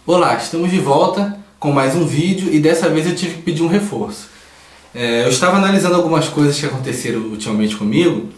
Olá, estamos de volta com mais um vídeo e dessa vez eu tive que pedir um reforço. Eu estava analisando algumas coisas que aconteceram ultimamente comigo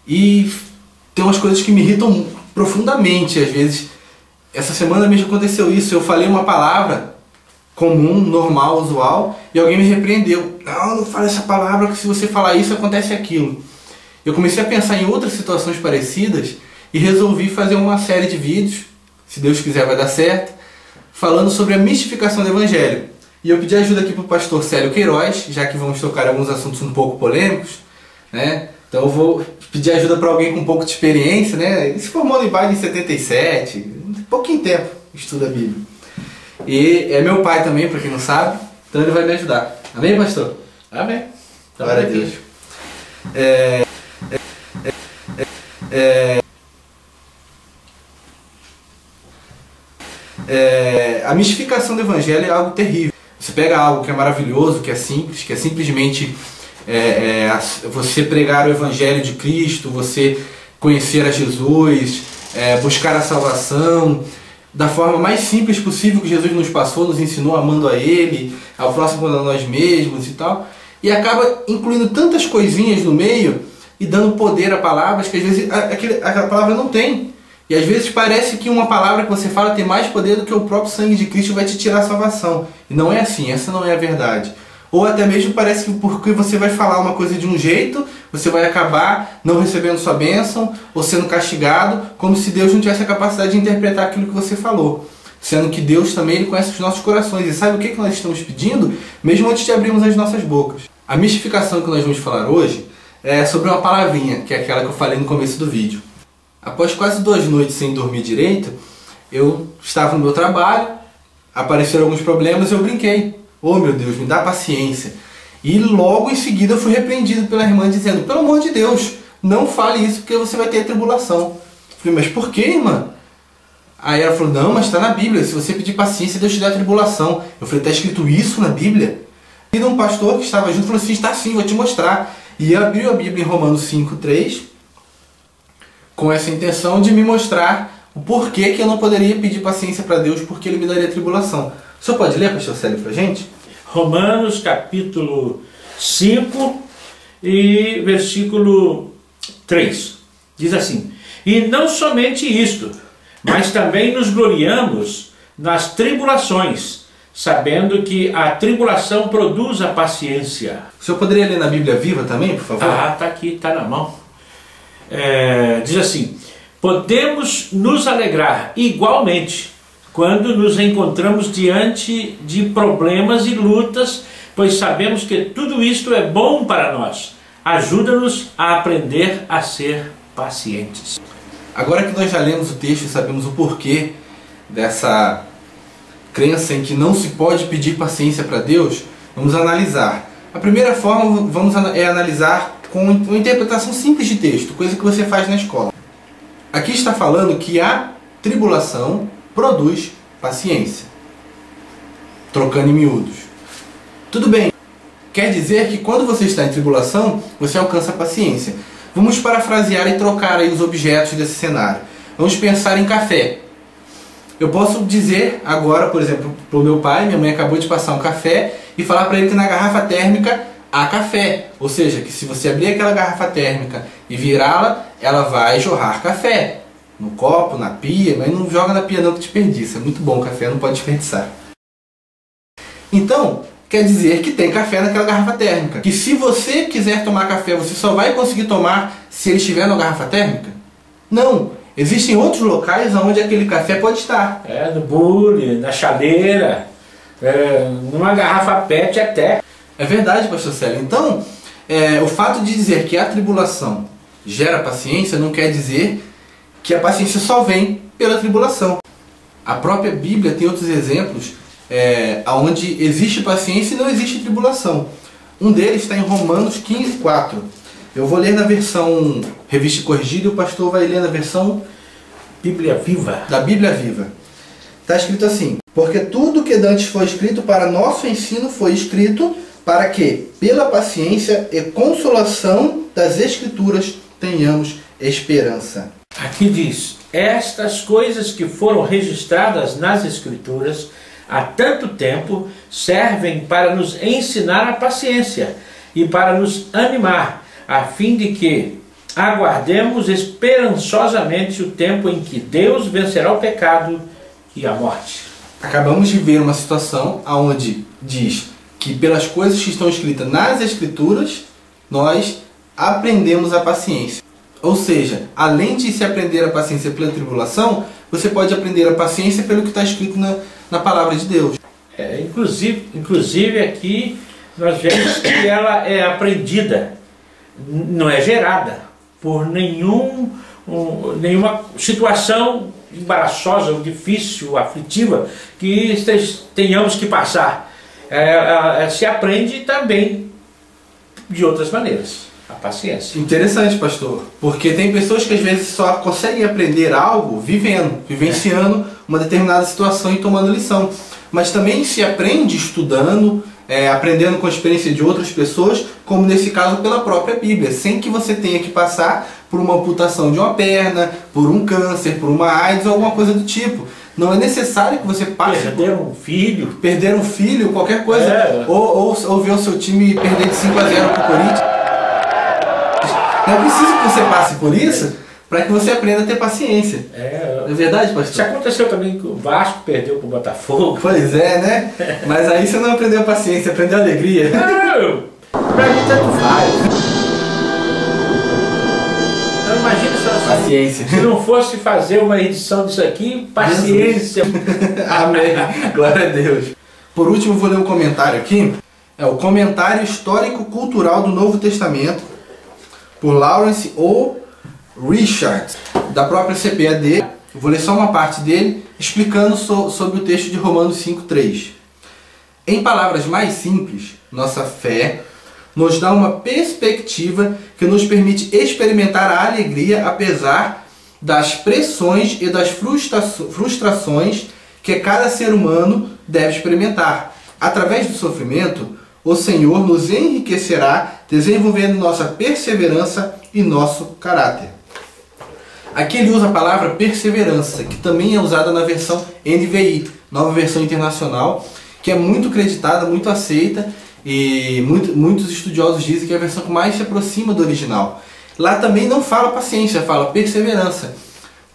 e tem umas coisas que me irritam profundamente. Às vezes, essa semana mesmo aconteceu isso, eu falei uma palavra comum, normal, usual e alguém me repreendeu. Não fale essa palavra que se você falar isso acontece aquilo. Eu comecei a pensar em outras situações parecidas e resolvi fazer uma série de vídeos, se Deus quiser vai dar certo, falando sobre a mistificação do Evangelho. E eu pedi ajuda aqui para o pastor Célio Queiroz, já que vamos tocar alguns assuntos um pouco polêmicos, né? Então eu vou pedir ajuda para alguém com um pouco de experiência, né? Ele se formou em Baile em 77, pouquinho tempo estuda a Bíblia. E é meu pai também, para quem não sabe, então ele vai me ajudar. Amém, pastor? Amém. Glória a Deus. A mistificação do Evangelho é algo terrível. Você pega algo que é maravilhoso, que é simples, que é simplesmente você pregar o Evangelho de Cristo, você conhecer a Jesus, buscar a salvação da forma mais simples possível que Jesus nos passou, nos ensinou, amando a Ele, ao próximo a nós mesmos e tal, e acaba incluindo tantas coisinhas no meio e dando poder a palavras que às vezes aquela palavra não tem. E às vezes parece que uma palavra que você fala tem mais poder do que o próprio sangue de Cristo vai te tirar a salvação. E não é assim, essa não é a verdade. Ou até mesmo parece que porque você vai falar uma coisa de um jeito, você vai acabar não recebendo sua bênção ou sendo castigado, como se Deus não tivesse a capacidade de interpretar aquilo que você falou. Sendo que Deus também ele conhece os nossos corações e sabe o que nós estamos pedindo, mesmo antes de abrirmos as nossas bocas. A mistificação que nós vamos falar hoje é sobre uma palavrinha, que é aquela que eu falei no começo do vídeo. Após quase 2 noites sem dormir direito, eu estava no meu trabalho, apareceram alguns problemas e eu brinquei. Oh meu Deus, me dá paciência. E logo em seguida eu fui repreendido pela irmã dizendo, pelo amor de Deus, não fale isso porque você vai ter tribulação. Eu falei, mas por que, irmã? Aí ela falou, não, mas está na Bíblia, se você pedir paciência, Deus te dá tribulação. Eu falei, está escrito isso na Bíblia? E um pastor que estava junto falou assim, está sim, vou te mostrar. E abriu a Bíblia em Romanos 5:3, com essa intenção de me mostrar o porquê que eu não poderia pedir paciência para Deus porque Ele me daria tribulação. O senhor pode ler, pastor Célio, para a gente? Romanos capítulo 5 e versículo 3. Diz assim, e não somente isto, mas também nos gloriamos nas tribulações, sabendo que a tribulação produz a paciência. O senhor poderia ler na Bíblia Viva também, por favor? Ah, está aqui, está na mão. Diz assim, podemos nos alegrar igualmente quando nos encontramos diante de problemas e lutas, pois sabemos que tudo isto é bom para nós. Ajuda-nos a aprender a ser pacientes. Agora que nós já lemos o texto e sabemos o porquê dessa crença em que não se pode pedir paciência para Deus, vamos analisar. A primeira forma é analisar com uma interpretação simples de texto, coisa que você faz na escola. Aqui está falando que a tribulação produz paciência. Trocando em miúdos. Tudo bem. Quer dizer que quando você está em tribulação, você alcança a paciência. Vamos parafrasear e trocar aí os objetos desse cenário. Vamos pensar em café. Eu posso dizer agora, por exemplo, para o meu pai, minha mãe acabou de passar um café, e falar para ele que na garrafa térmica há café. Ou seja, que se você abrir aquela garrafa térmica e virá-la, ela vai jorrar café. No copo, na pia, mas não joga na pia não que desperdiça. É muito bom o café, não pode desperdiçar. Então, quer dizer que tem café naquela garrafa térmica. Que se você quiser tomar café, você só vai conseguir tomar se ele estiver na garrafa térmica? Não. Existem outros locais onde aquele café pode estar. No bule, na chaleira, numa garrafa PET até. É verdade, pastor Célio. Então, o fato de dizer que a tribulação gera paciência não quer dizer que a paciência só vem pela tribulação. A própria Bíblia tem outros exemplos onde existe paciência e não existe tribulação. Um deles está em Romanos 15:4. Eu vou ler na versão Revista e Corrigida e o pastor vai ler na versão Bíblia Viva. Da Bíblia Viva. Está escrito assim, porque tudo que dantes foi escrito para nosso ensino foi escrito para que, pela paciência e consolação das Escrituras, tenhamos esperança. Aqui diz: estas coisas que foram registradas nas Escrituras há tanto tempo servem para nos ensinar a paciência e para nos animar, a fim de que aguardemos esperançosamente o tempo em que Deus vencerá o pecado e a morte. Acabamos de ver uma situação onde diz que pelas coisas que estão escritas nas Escrituras, nós aprendemos a paciência. Ou seja, além de se aprender a paciência pela tribulação, você pode aprender a paciência pelo que está escrito na palavra de Deus. Inclusive aqui nós vemos que ela é aprendida, não é gerada por nenhuma situação embaraçosa, ou difícil, aflitiva que tenhamos que passar. Se aprende também de outras maneiras. A paciência. Interessante, pastor, porque tem pessoas que às vezes só conseguem aprender algo vivenciando uma determinada situação e tomando lição. Mas também se aprende estudando, aprendendo com a experiência de outras pessoas, como nesse caso pela própria Bíblia, sem que você tenha que passar por uma amputação de uma perna, por um câncer, por uma AIDS ou alguma coisa do tipo. Não é necessário que você passe perder um filho, qualquer coisa, ou ver o seu time perder de 5-0 para o Corinthians. Não é preciso que você passe por isso para que você aprenda a ter paciência. É verdade, pastor? Isso aconteceu também que o Vasco perdeu para o Botafogo. Pois é, né? Mas aí você não aprendeu paciência, aprendeu alegria. Não, para mim tanto faz. Então, imagina paciência. Se não fosse fazer uma edição disso aqui, paciência. Amém. Glória a Deus. Por último, vou ler um comentário aqui. É o Comentário Histórico-Cultural do Novo Testamento, por Lawrence O. Richards, da própria CPAD. Vou ler só uma parte dele, explicando sobre o texto de Romanos 5:3. Em palavras mais simples, nossa fé nos dá uma perspectiva que nos permite experimentar a alegria apesar das pressões e das frustrações que cada ser humano deve experimentar. Através do sofrimento, o Senhor nos enriquecerá, desenvolvendo nossa perseverança e nosso caráter. Aqui ele usa a palavra perseverança, que também é usada na versão NVI, Nova Versão Internacional, que é muito creditada, muito aceita, e muitos estudiosos dizem que é a versão que mais se aproxima do original. Lá também não fala paciência, fala perseverança,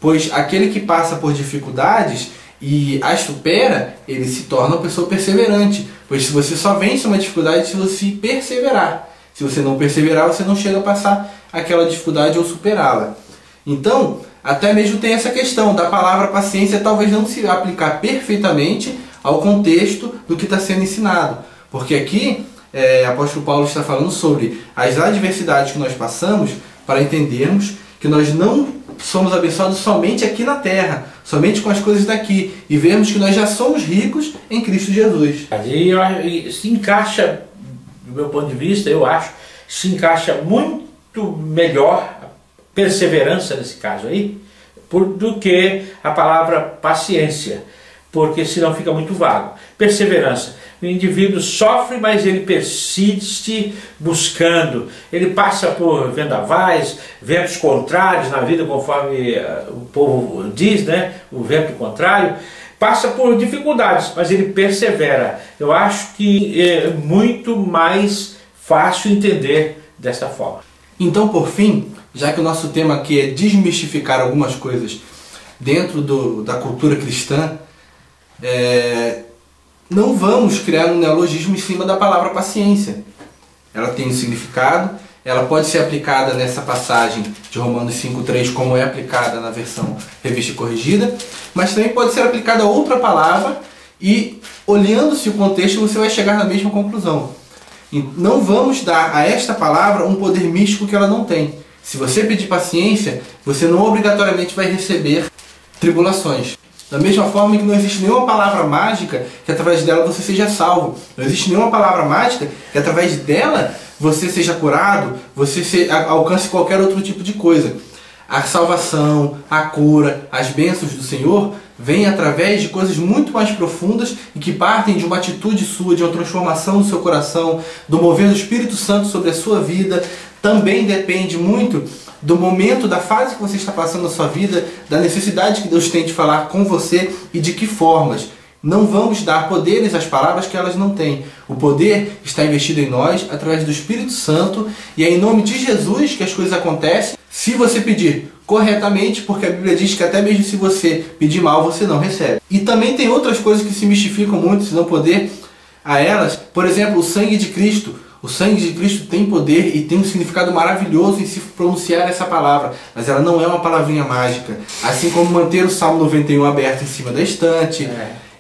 pois aquele que passa por dificuldades e as supera, ele se torna uma pessoa perseverante, pois se você só vence uma dificuldade se você perseverar. Se você não perseverar, você não chega a passar aquela dificuldade ou superá-la. Então, até mesmo tem essa questão da palavra paciência talvez não se aplicar perfeitamente ao contexto do que está sendo ensinado. Porque aqui, o apóstolo Paulo está falando sobre as adversidades que nós passamos para entendermos que nós não somos abençoados somente aqui na terra, somente com as coisas daqui, e vermos que nós já somos ricos em Cristo Jesus. E se encaixa, do meu ponto de vista, eu acho, se encaixa muito melhor a perseverança nesse caso aí, do que a palavra paciência, porque senão fica muito vago. Perseverança. O indivíduo sofre, mas ele persiste buscando. Ele passa por vendavais, ventos contrários na vida, conforme o povo diz, né? O vento contrário. Passa por dificuldades, mas ele persevera. Eu acho que é muito mais fácil entender desta forma. Então, por fim, já que o nosso tema aqui é desmistificar algumas coisas dentro da cultura cristã, não vamos criar um neologismo em cima da palavra paciência. Ela tem um significado, ela pode ser aplicada nessa passagem de Romanos 5:3 como é aplicada na versão revista e corrigida, mas também pode ser aplicada a outra palavra e, olhando-se o contexto, você vai chegar na mesma conclusão. E não vamos dar a esta palavra um poder místico que ela não tem. Se você pedir paciência, você não obrigatoriamente vai receber tribulações. Da mesma forma que não existe nenhuma palavra mágica que através dela você seja salvo. Não existe nenhuma palavra mágica que através dela você seja curado, você alcance qualquer outro tipo de coisa. A salvação, a cura, as bênçãos do Senhor vêm através de coisas muito mais profundas e que partem de uma atitude sua, de uma transformação do seu coração, do mover do Espírito Santo sobre a sua vida. Também depende muito do momento, da fase que você está passando na sua vida, da necessidade que Deus tem de falar com você e de que formas. Não vamos dar poderes às palavras que elas não têm. O poder está investido em nós através do Espírito Santo, e é em nome de Jesus que as coisas acontecem, se você pedir corretamente, porque a Bíblia diz que até mesmo se você pedir mal, você não recebe. E também tem outras coisas que se mistificam muito, se não poder a elas. Por exemplo, o sangue de Cristo. O sangue de Cristo tem poder e tem um significado maravilhoso em se pronunciar essa palavra, mas ela não é uma palavrinha mágica. Assim como manter o Salmo 91 aberto em cima da estante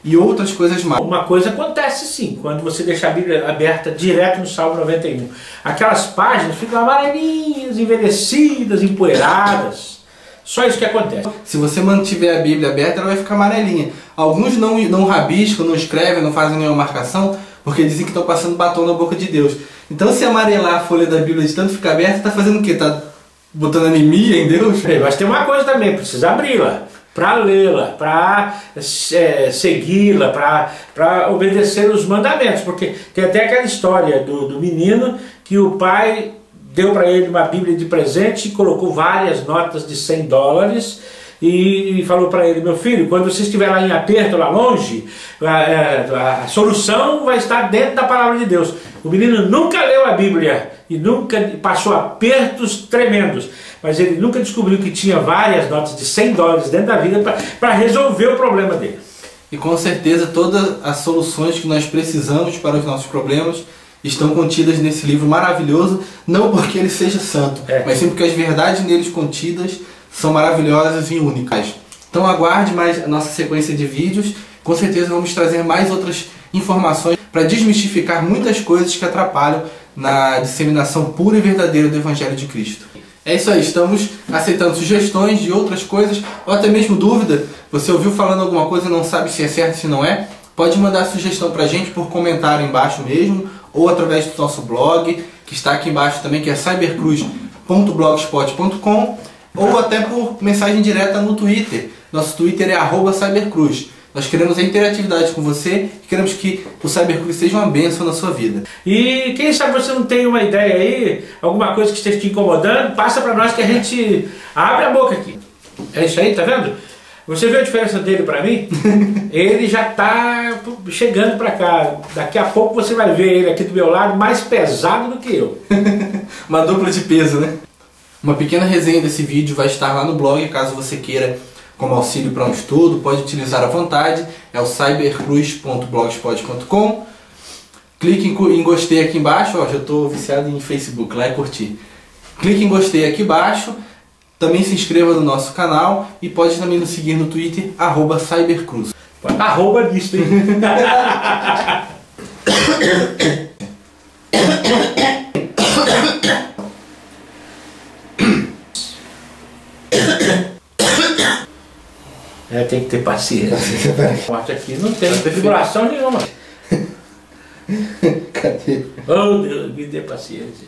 e outras coisas mais. Uma coisa acontece sim, quando você deixa a Bíblia aberta direto no Salmo 91. Aquelas páginas ficam amarelinhas, envelhecidas, empoeiradas. Só isso que acontece. Se você mantiver a Bíblia aberta, ela vai ficar amarelinha. Alguns não rabiscam, não escrevem, não fazem nenhuma marcação, porque dizem que estão passando batom na boca de Deus. Então, se amarelar a folha da Bíblia de tanto ficar aberta, está fazendo o quê? Está botando anemia em Deus? Mas tem uma coisa também, precisa abri-la para lê-la, para segui-la, para obedecer os mandamentos. Porque tem até aquela história do menino que o pai deu para ele uma Bíblia de presente e colocou várias notas de $100 e falou para ele: meu filho, quando você estiver lá em aperto, lá longe, a solução vai estar dentro da palavra de Deus. O menino nunca leu a Bíblia e nunca passou apertos tremendos, mas ele nunca descobriu que tinha várias notas de $100 dentro da vida para resolver o problema dele. E com certeza todas as soluções que nós precisamos para os nossos problemas estão contidas nesse livro maravilhoso, não porque ele seja santo, mas sim porque as verdades neles contidas são maravilhosas e únicas. Então aguarde mais a nossa sequência de vídeos, com certeza vamos trazer mais outras informações para desmistificar muitas coisas que atrapalham na disseminação pura e verdadeira do Evangelho de Cristo. É isso aí, estamos aceitando sugestões de outras coisas, ou até mesmo dúvida. Você ouviu falando alguma coisa e não sabe se é certo, se não é? Pode mandar sugestão pra gente por comentário embaixo mesmo, ou através do nosso blog, que está aqui embaixo também, que é cybercruz.blogspot.com, ou até por mensagem direta no Twitter. Nosso Twitter é @cybercruz. Nós queremos a interatividade com você e queremos que o Cybercruz seja uma bênção na sua vida. E quem sabe você não tem uma ideia aí, alguma coisa que esteja te incomodando, passa para nós que a gente abre a boca aqui. É isso aí, tá vendo? Você viu a diferença dele para mim? Ele já está chegando para cá. Daqui a pouco você vai ver ele aqui do meu lado mais pesado do que eu. Uma dupla de peso, né? Uma pequena resenha desse vídeo vai estar lá no blog, caso você queira como auxílio para um estudo, pode utilizar à vontade. É o cybercruz.blogspot.com. Clique em gostei aqui embaixo. Ó, já estou viciado em Facebook, lá é curtir. Clique em gostei aqui embaixo. Também se inscreva no nosso canal e pode também nos seguir no Twitter, @cybercruz. Arroba nisso, hein? Tem que ter paciência. Parte aqui não tem figuração nenhuma. Cadê? Oh Deus, me dê paciência.